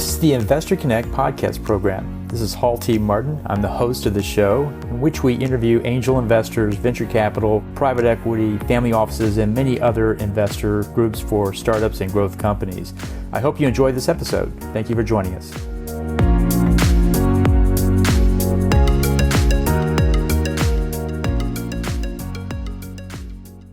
This is the Investor Connect podcast program. This is Hall T. Martin. I'm the host of the show, in which we interview angel investors, venture capital, private equity, family offices, and many other investor groups for startups and growth companies. I hope you enjoyed this episode. Thank you for joining us.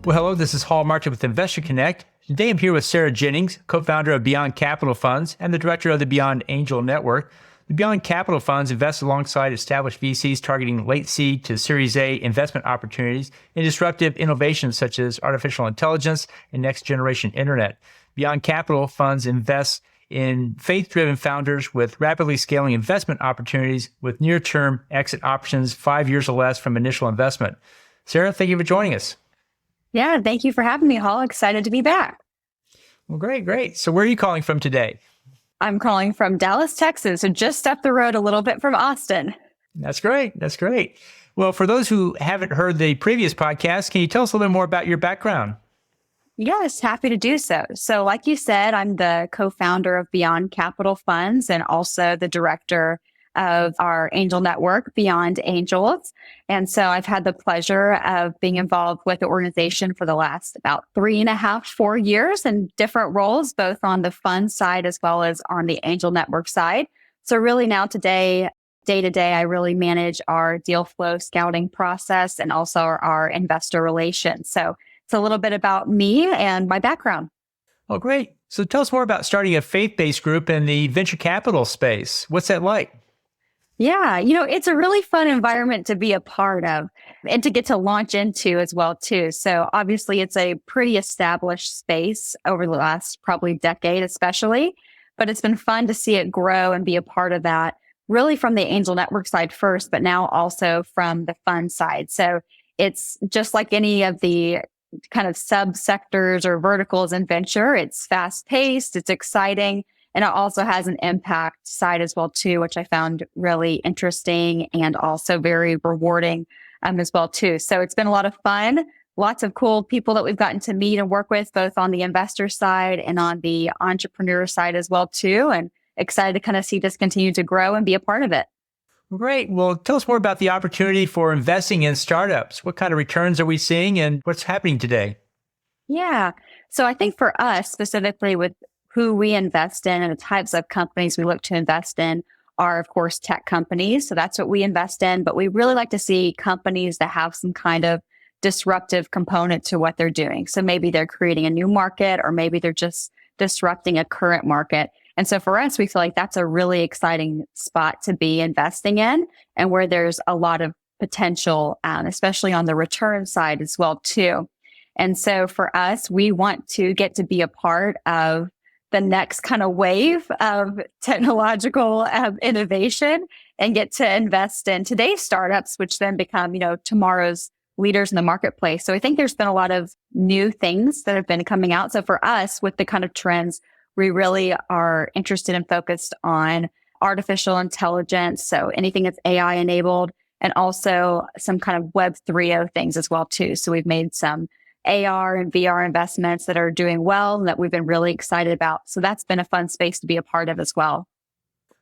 Well, hello, this is Hall Martin with Investor Connect. Today I'm here with Sarah Jennings, co-founder of Beyond Capital Funds and the director of the Beyond Angel Network. The Beyond Capital Funds invest alongside established VCs targeting late seed to Series A investment opportunities in disruptive innovations such as artificial intelligence and next-generation internet. Beyond Capital Funds invest in faith-driven founders with rapidly scaling investment opportunities with near-term exit options 5 years or less from initial investment. Sarah, thank you for joining us. Yeah, thank you for having me, Hall. Excited to be back. Well, great. So where are you calling from today? I'm calling from Dallas, Texas, so just up the road a little bit from Austin. That's great. Well, for those who haven't heard the previous podcast, can you tell us a little bit more about your background? Yes, happy to do so. So like you said, I'm the co-founder of Beyond Capital Funds and also the director of our angel network, Beyond Angels. And so I've had the pleasure of being involved with the organization for the last about 3.5, 4 years in different roles, both on the fund side as well as on the angel network side. So really now today, day to day, I really manage our deal flow scouting process and also our investor relations. So it's a little bit about me and my background. Oh, great. So tell us more about starting a faith-based group in the venture capital space. What's that like? Yeah, it's a really fun environment to be a part of and to get to launch into as well, too. So obviously, it's a pretty established space over the last probably decade, especially. But it's been fun to see it grow and be a part of that, really from the angel network side first, but now also from the fund side. So it's just like any of the kind of subsectors or verticals in venture. It's fast paced, it's exciting. And it also has an impact side as well, too, which I found really interesting and also very rewarding as well, too. So it's been a lot of fun. Lots of cool people that we've gotten to meet and work with, both on the investor side and on the entrepreneur side as well, too. And excited to kind of see this continue to grow and be a part of it. Great. Well, tell us more about the opportunity for investing in startups. What kind of returns are we seeing and what's happening today? Yeah. So I think for us specifically with who we invest in and the types of companies we look to invest in are, of course, tech companies. So that's what we invest in. But we really like to see companies that have some kind of disruptive component to what they're doing. So maybe they're creating a new market or maybe they're just disrupting a current market. And so for us, we feel like that's a really exciting spot to be investing in and where there's a lot of potential, especially on the return side as well, too. And so for us, we want to get to be a part of the next kind of wave of technological innovation and get to invest in today's startups, which then become, tomorrow's leaders in the marketplace. So I think there's been a lot of new things that have been coming out. So for us, with the kind of trends, we really are interested and focused on artificial intelligence. So anything that's AI enabled and also some kind of Web 3.0 things as well, too. So we've made some AR and VR investments that are doing well and that we've been really excited about. So that's been a fun space to be a part of as well.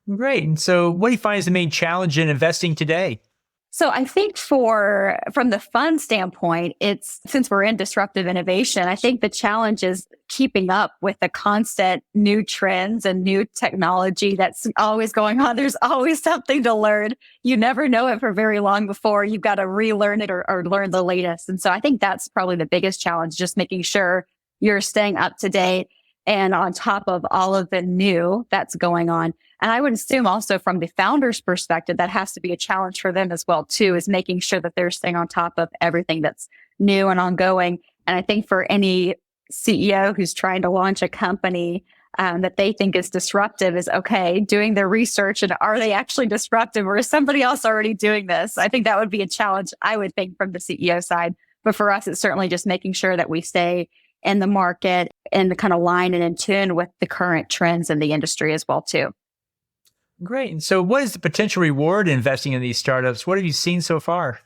Great. And so what do you find is the main challenge in investing today? So I think from the fund standpoint, since we're in disruptive innovation, I think the challenge is keeping up with the constant new trends and new technology that's always going on. There's always something to learn. You never know it for very long before you've got to relearn it or learn the latest. And so I think that's probably the biggest challenge, just making sure you're staying up to date and on top of all of the new that's going on. And I would assume also from the founder's perspective, that has to be a challenge for them as well, too, is making sure that they're staying on top of everything that's new and ongoing. And I think for any CEO who's trying to launch a company that they think is disruptive is, okay, doing their research and are they actually disruptive or is somebody else already doing this? I think that would be a challenge, I would think, from the CEO side. But for us, it's certainly just making sure that we stay in the market and the kind of line and in tune with the current trends in the industry as well, too. Great. And so what is the potential reward in investing in these startups? What have you seen so far?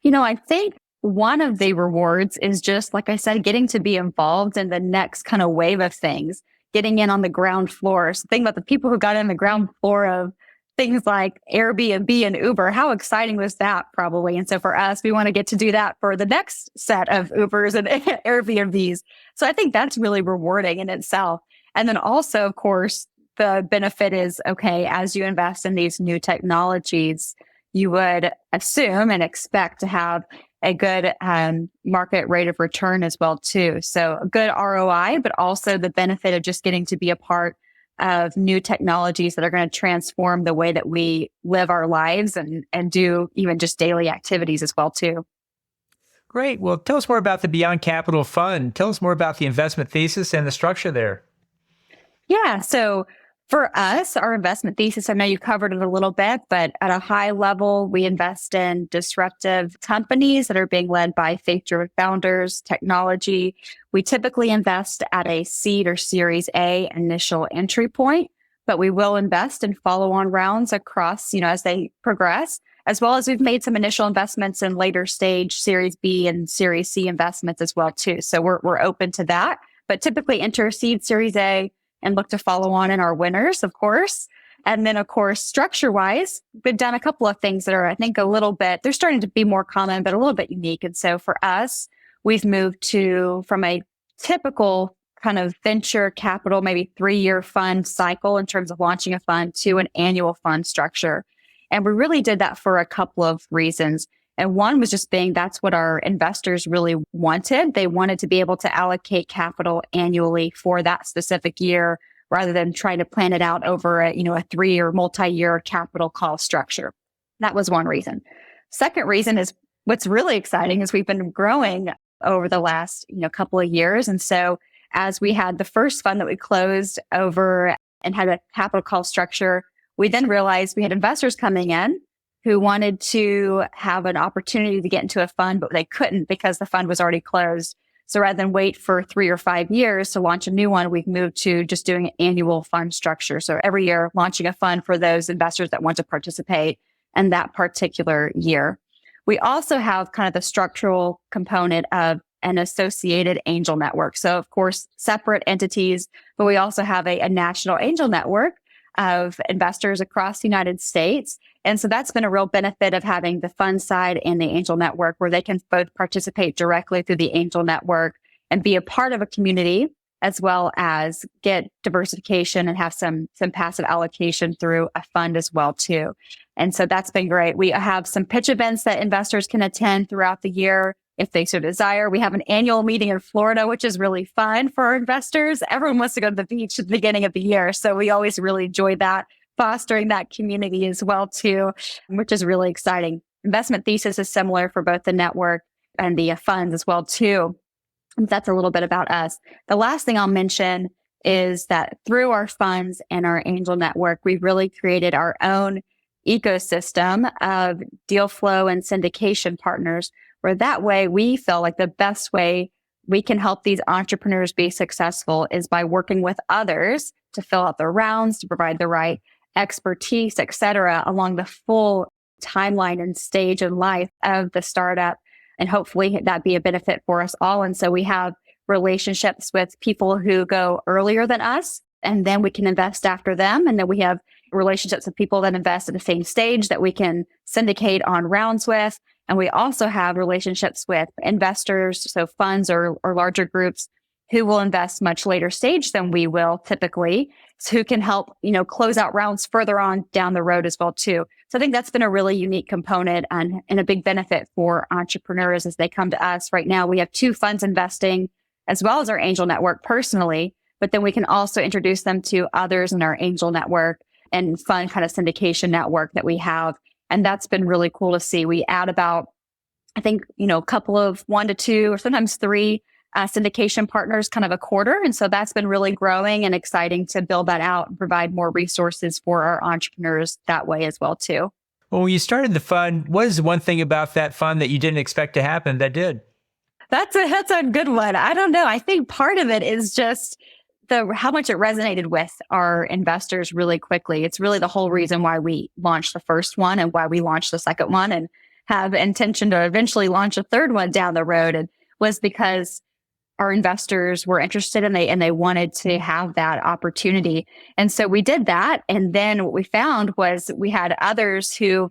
I think one of the rewards is just, like I said, getting to be involved in the next kind of wave of things. getting in on the ground floor. So think about the people who got in the ground floor of things like Airbnb and Uber. How exciting was that probably? And so for us, we want to get to do that for the next set of Ubers and Airbnbs. So I think that's really rewarding in itself. And then also, of course, the benefit is, okay, as you invest in these new technologies, you would assume and expect to have a good market rate of return as well, too. So a good ROI, but also the benefit of just getting to be a part of new technologies that are going to transform the way that we live our lives and do even just daily activities as well, too. Great. Well, tell us more about the Beyond Capital Fund. Tell us more about the investment thesis and the structure there. Yeah. So for us, our investment thesis, I know you covered it a little bit, but at a high level, we invest in disruptive companies that are being led by faith-driven founders, technology. We typically invest at a seed or Series A initial entry point, but we will invest in follow-on rounds across, as they progress, as well as we've made some initial investments in later stage Series B and Series C investments as well, too. So we're open to that, but typically enter seed Series A and look to follow on in our winners, of course. And then, of course, structure-wise, we've done a couple of things that are, I think, a little bit, they're starting to be more common, but a little bit unique. And so for us, we've moved from a typical kind of venture capital, maybe 3-year fund cycle in terms of launching a fund to an annual fund structure. And we really did that for a couple of reasons. And one was just being that's what our investors really wanted. They wanted to be able to allocate capital annually for that specific year rather than trying to plan it out over a 3 or multi-year capital call structure. That was one reason. Second reason is what's really exciting is we've been growing over the last couple of years. And so as we had the first fund that we closed over and had a capital call structure, we then realized we had investors coming in who wanted to have an opportunity to get into a fund, but they couldn't because the fund was already closed. So rather than wait for 3 or 5 years to launch a new one, we've moved to just doing an annual fund structure. So every year launching a fund for those investors that want to participate in that particular year. We also have kind of the structural component of an associated angel network. So of course, separate entities, but we also have a national angel network of investors across the United States. And so that's been a real benefit of having the fund side and the angel network where they can both participate directly through the angel network and be a part of a community as well as get diversification and have some passive allocation through a fund as well too. And so that's been great. We have some pitch events that investors can attend throughout the year if they so desire. We have an annual meeting in Florida, which is really fun for our investors. Everyone wants to go to the beach at the beginning of the year. So we always really enjoy that, fostering that community as well too, which is really exciting. Investment thesis is similar for both the network and the funds as well too. And that's a little bit about us. The last thing I'll mention is that through our funds and our angel network, we've really created our own ecosystem of deal flow and syndication partners, where that way we feel like the best way we can help these entrepreneurs be successful is by working with others to fill out their rounds, to provide the right expertise, et cetera, along the full timeline and stage in life of the startup. And hopefully that be a benefit for us all. And so we have relationships with people who go earlier than us, and then we can invest after them. And then we have relationships with people that invest at the same stage that we can syndicate on rounds with. And we also have relationships with investors, so funds or larger groups who will invest much later stage than we will typically, so who can help, close out rounds further on down the road as well too. So I think that's been a really unique component and a big benefit for entrepreneurs as they come to us. Right now, we have 2 funds investing as well as our angel network personally, but then we can also introduce them to others in our angel network and fund kind of syndication network that we have. And that's been really cool to see. We add about, I think, a couple of 1 to 2 or sometimes 3 syndication partners kind of a quarter. And so that's been really growing and exciting to build that out and provide more resources for our entrepreneurs that way as well too. Well, when you started the fund, what is the one thing about that fund that you didn't expect to happen that did? That's a good one. I don't know. I think part of it is just how much it resonated with our investors really quickly. It's really the whole reason why we launched the first one and why we launched the second one and have intention to eventually launch a third one down the road. And was because our investors were interested and they wanted to have that opportunity. And so we did that. And then what we found was we had others who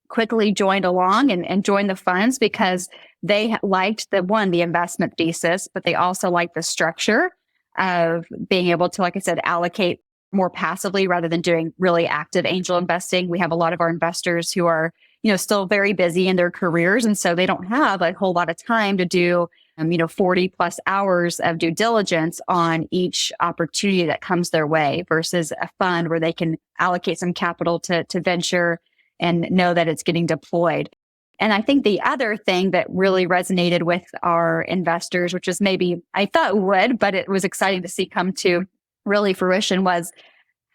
quickly joined along and joined the funds because they liked the investment thesis, but they also liked the structure of being able to, like I said, allocate more passively rather than doing really active angel investing. We have a lot of our investors who are, still very busy in their careers. And so they don't have a whole lot of time to do, 40 plus hours of due diligence on each opportunity that comes their way versus a fund where they can allocate some capital to venture and know that it's getting deployed. And I think the other thing that really resonated with our investors, which is maybe I thought would, but it was exciting to see come to really fruition, was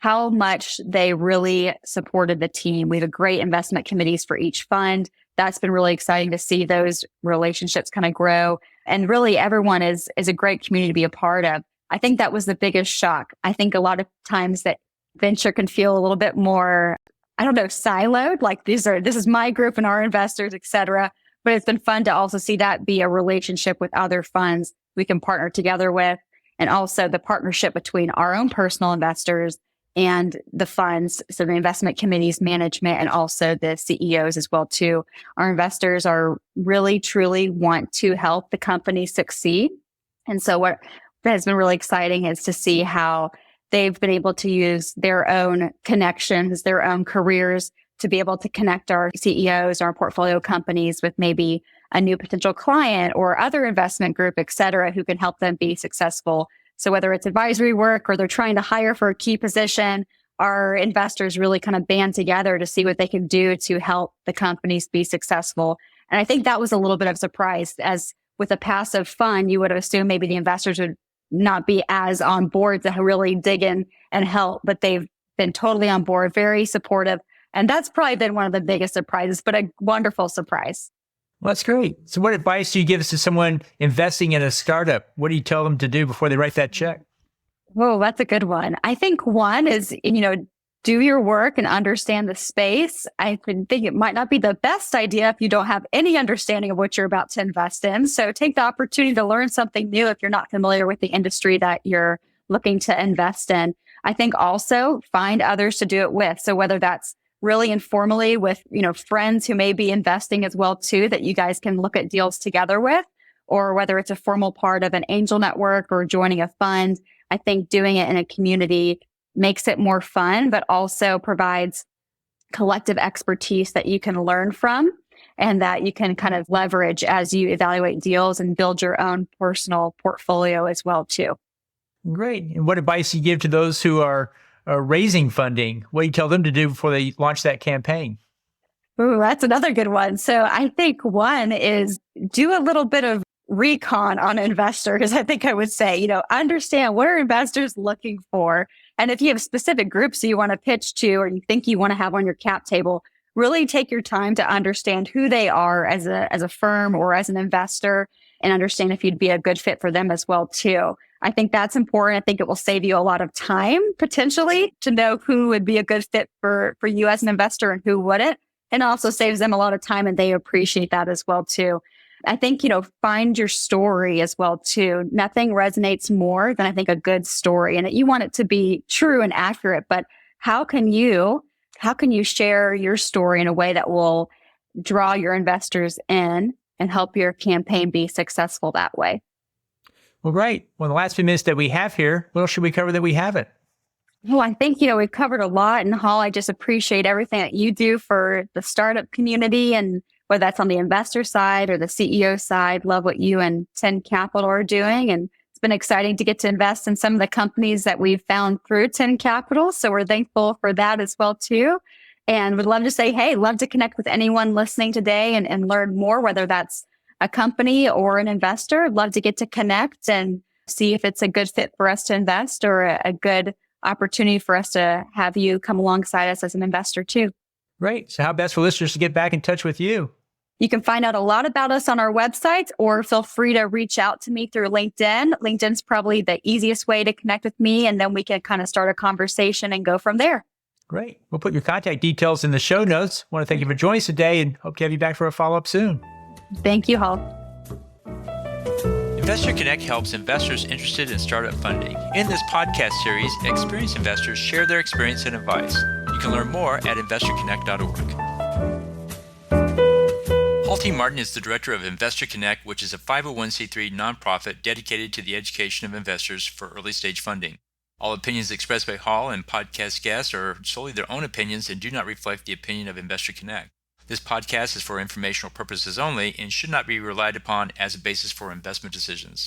how much they really supported the team. We have great investment committees for each fund. That's been really exciting to see those relationships kind of grow. And really everyone is a great community to be a part of. I think that was the biggest shock. I think a lot of times that venture can feel a little bit more, siloed, like this is my group and our investors, et cetera. But it's been fun to also see that be a relationship with other funds we can partner together with. And also the partnership between our own personal investors and the funds. So the investment committees, management, and also the CEOs as well too. Our investors are really, truly want to help the company succeed. And so what has been really exciting is to see how they've been able to use their own connections, their own careers to be able to connect our CEOs, our portfolio companies with maybe a new potential client or other investment group, et cetera, who can help them be successful. So whether it's advisory work or they're trying to hire for a key position, our investors really kind of band together to see what they can do to help the companies be successful. And I think that was a little bit of a surprise. As with a passive fund, you would have assumed maybe the investors would not be as on board to really dig in and help, but they've been totally on board, very supportive. And that's probably been one of the biggest surprises, but a wonderful surprise. Well, that's great. So what advice do you give to someone investing in a startup? What do you tell them to do before they write that check? Whoa, that's a good one. I think one is, do your work and understand the space. I think it might not be the best idea if you don't have any understanding of what you're about to invest in. So take the opportunity to learn something new if you're not familiar with the industry that you're looking to invest in. I think also find others to do it with. So whether that's really informally with, friends who may be investing as well too, that you guys can look at deals together with, or whether it's a formal part of an angel network or joining a fund. I think doing it in a community makes it more fun, but also provides collective expertise that you can learn from and that you can kind of leverage as you evaluate deals and build your own personal portfolio as well too. Great. And what advice do you give to those who are raising funding? What do you tell them to do before they launch that campaign? Ooh, that's another good one. So I think one is do a little bit of recon on investors. I think I would say, understand what are investors looking for. And if you have specific groups you want to pitch to or you think you want to have on your cap table, really take your time to understand who they are as a firm or as an investor and understand if you'd be a good fit for them as well too. I think that's important. I think it will save you a lot of time potentially to know who would be a good fit for you as an investor and who wouldn't. And also saves them a lot of time and they appreciate that as well too. I think, find your story as well too. Nothing resonates more than I think a good story and you want it to be true and accurate, but how can you share your story in a way that will draw your investors in and help your campaign be successful that way? Well, great. Well, the last few minutes that we have here, what else should we cover that we haven't? Well, I think, we've covered a lot. And Hall, I just appreciate everything that you do for the startup community and whether that's on the investor side or the CEO side. Love what you and 10 Capital are doing. And it's been exciting to get to invest in some of the companies that we've found through 10 Capital. So we're thankful for that as well, too. And would love to say, hey, love to connect with anyone listening today and learn more, whether that's a company or an investor. Love to get to connect and see if it's a good fit for us to invest or a good opportunity for us to have you come alongside us as an investor too. Great. So how best for listeners to get back in touch with you? You can find out a lot about us on our website or feel free to reach out to me through LinkedIn. LinkedIn's probably the easiest way to connect with me and then we can kind of start a conversation and go from there. Great. We'll put your contact details in the show notes. I want to thank you for joining us today and hope to have you back for a follow-up soon. Thank you, Hall. Investor Connect helps investors interested in startup funding. In this podcast series, experienced investors share their experience and advice. You can learn more at investorconnect.org. Halty Martin is the director of Investor Connect, which is a 501c3 nonprofit dedicated to the education of investors for early-stage funding. All opinions expressed by Hall and podcast guests are solely their own opinions and do not reflect the opinion of Investor Connect. This podcast is for informational purposes only and should not be relied upon as a basis for investment decisions.